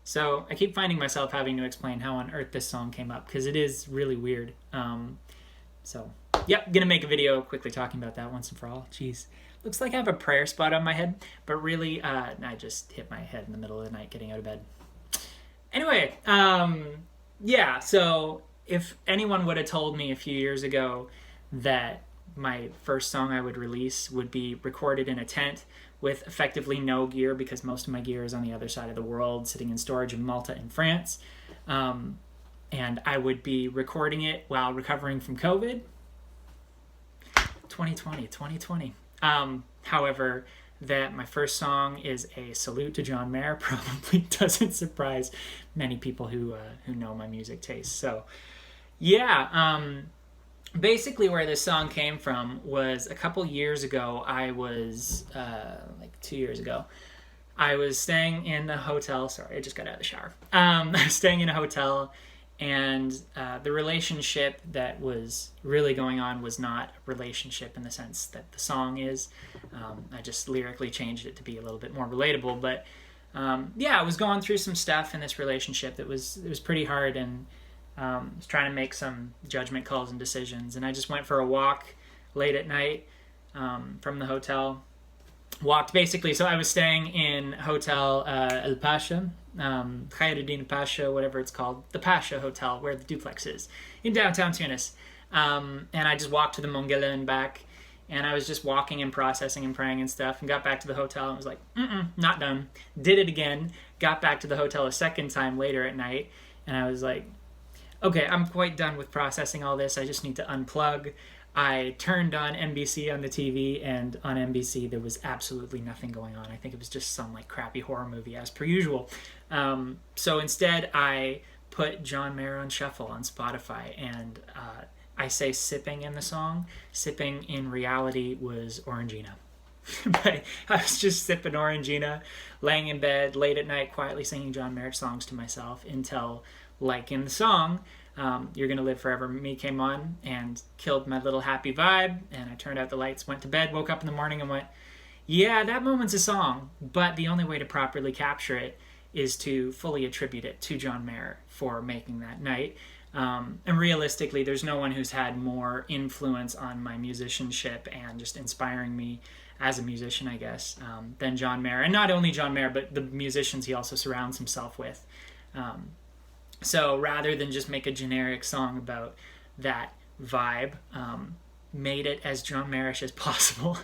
So I keep finding myself having to explain how on earth this song came up because it is really weird. So, yep, gonna make a video quickly talking about that once and for all. Jeez. Looks like I have a prayer spot on my head, but really, I just hit my head in the middle of the night getting out of bed. Anyway, yeah, so if anyone would have told me a few years ago that my first song I would release would be recorded in a tent with effectively no gear because most of my gear is on the other side of the world, sitting in storage in Malta in France, and I would be recording it while recovering from COVID. 2020. However, that my first song is a salute to John Mayer probably doesn't surprise many people who know my music taste. So, yeah, basically where this song came from was a couple years ago. I was like 2 years ago. I was staying in a hotel. Sorry, I just got out of the shower. I was staying in a hotel, and the relationship that was really going on was not a relationship in the sense that the song is. I just lyrically changed it to be a little bit more relatable. But yeah, I was going through some stuff in this relationship that was pretty hard, and was trying to make some judgment calls and decisions. And I just went for a walk late at night from the hotel. Walked basically, so I was staying in Hotel El Pasha, Khairuddin Pasha, whatever it's called, the Pasha Hotel, where the duplex is, in downtown Tunis. And I just walked to the Mongela and back, and I was just walking and processing and praying and stuff, and got back to the hotel and was like, not done. Did it again, got back to the hotel a second time later at night, and I was like, okay, I'm quite done with processing all this, I just need to unplug. I turned on NBC on the TV, and on NBC there was absolutely nothing going on. I think it was just some like crappy horror movie as per usual. So instead I put John Mayer on shuffle on Spotify, and I say sipping in the song. Sipping in reality was Orangina. But I was just sipping Orangina, laying in bed late at night, quietly singing John Mayer songs to myself until, like in the song, You're Gonna Live Forever Me came on and killed my little happy vibe, and I turned out the lights, went to bed, woke up in the morning and went, yeah, that moment's a song, but the only way to properly capture it is to fully attribute it to John Mayer for making that night. And realistically, there's no one who's had more influence on my musicianship and just inspiring me as a musician, I guess, than John Mayer. And not only John Mayer, but the musicians he also surrounds himself with. So rather than just make a generic song about that vibe, made it as John Mayerish as possible.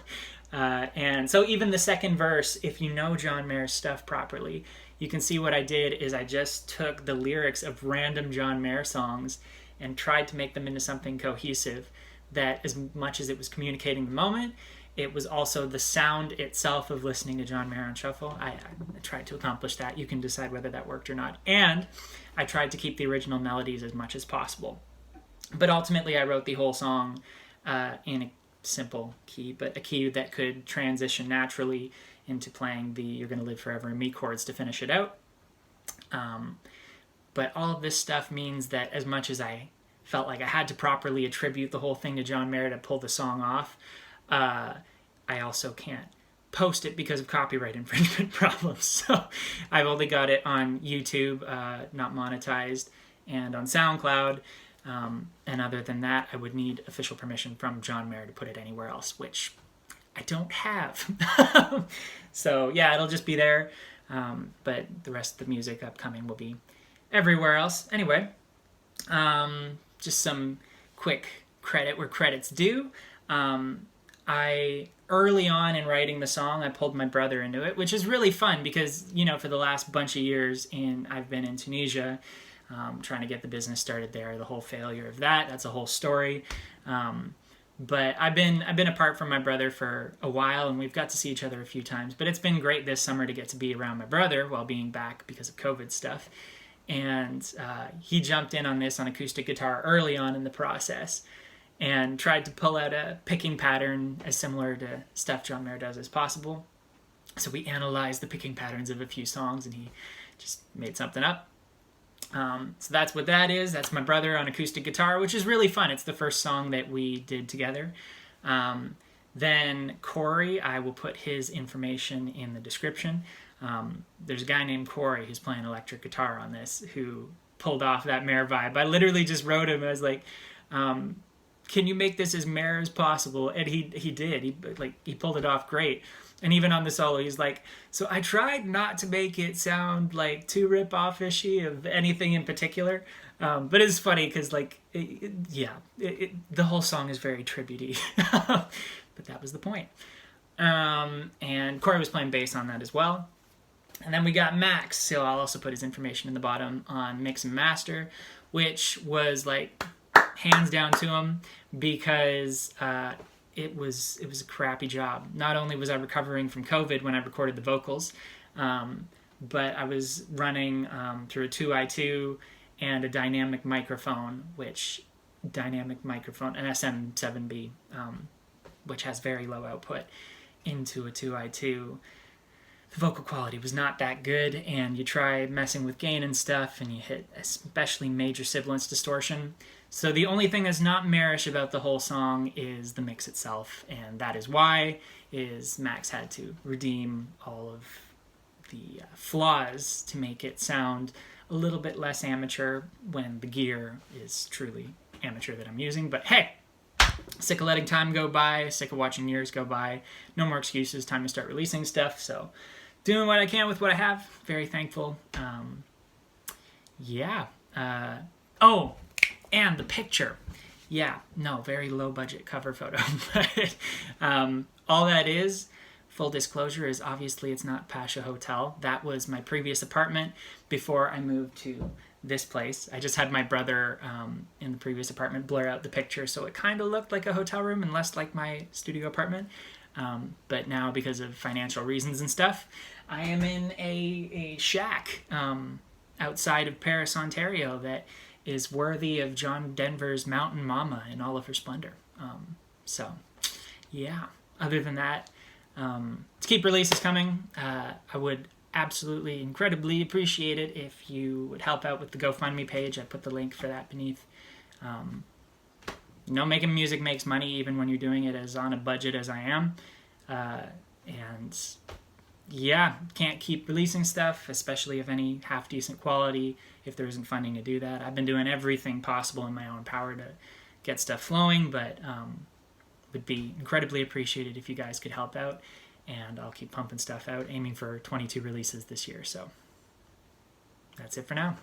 And so even the second verse, if you know John Mayer's stuff properly, you can see what I did is I just took the lyrics of random John Mayer songs and tried to make them into something cohesive that, as much as it was communicating the moment, it was also the sound itself of listening to John Mayer on shuffle. I tried to accomplish that. You can decide whether that worked or not. And I tried to keep the original melodies as much as possible. But ultimately, I wrote the whole song in a simple key, but a key that could transition naturally into playing the You're Gonna Live Forever in Me chords to finish it out. But all of this stuff means that as much as I felt like I had to properly attribute the whole thing to John Mayer to pull the song off, I also can't post it because of copyright infringement problems. So I've only got it on YouTube, not monetized, and on SoundCloud. And other than that, I would need official permission from John Mayer to put it anywhere else, which I don't have. So yeah, it'll just be there. But the rest of the music upcoming will be everywhere else. Anyway, just some quick credit where credit's due. I early on in writing the song, I pulled my brother into it, which is really fun because, you know, for the last bunch of years I've been in Tunisia, trying to get the business started there, the whole failure of that's a whole story. But I've been apart from my brother for a while, and we've got to see each other a few times, but it's been great this summer to get to be around my brother while being back because of COVID stuff. And he jumped in on this on acoustic guitar early on in the process and tried to pull out a picking pattern as similar to stuff John Mayer does as possible. So we analyzed the picking patterns of a few songs, and he just made something up. So that's what that is. That's my brother on acoustic guitar, which is really fun. It's the first song that we did together. Then Corey, I will put his information in the description. There's a guy named Corey who's playing electric guitar on this who pulled off that Mare vibe. I literally just wrote him. I was like, can you make this as Mare as possible? And he did. He pulled it off great. And even on the solo, he's like, so I tried not to make it sound like too rip-off-ishy of anything in particular. But it's funny because, like, the whole song is very tribute-y. But that was the point. And Corey was playing bass on that as well. And then we got Max, so I'll also put his information in the bottom, on mix and master, which was, like, hands down to him because it was a crappy job. Not only was I recovering from COVID when I recorded the vocals, but I was running through a 2i2 and a dynamic microphone, an SM7B, which has very low output, into a 2i2. The vocal quality was not that good, and you try messing with gain and stuff, and you hit especially major sibilance distortion. So the only thing that's not Marish about the whole song is the mix itself, and that is why Max had to redeem all of the flaws to make it sound a little bit less amateur when the gear is truly amateur that I'm using. But hey, sick of letting time go by, sick of watching years go by. No more excuses, time to start releasing stuff. So doing what I can with what I have. Very thankful. Oh, and the picture. Yeah, no, very low budget cover photo. But all that is, full disclosure, is obviously it's not Pasha Hotel. That was my previous apartment before I moved to this place. I just had my brother in the previous apartment blur out the picture so it kind of looked like a hotel room and less like my studio apartment. But now, because of financial reasons and stuff, I am in a shack outside of Paris, Ontario that is worthy of John Denver's Mountain Mama in all of her splendor. So, yeah. Other than that, to keep releases coming, I would absolutely, incredibly appreciate it if you would help out with the GoFundMe page. I put the link for that beneath. Making music makes money even when you're doing it as on a budget as I am. And yeah, can't keep releasing stuff, especially of any half-decent quality, if there isn't funding to do that. I've been doing everything possible in my own power to get stuff flowing, but would be incredibly appreciated if you guys could help out. And I'll keep pumping stuff out, aiming for 22 releases this year. So that's it for now.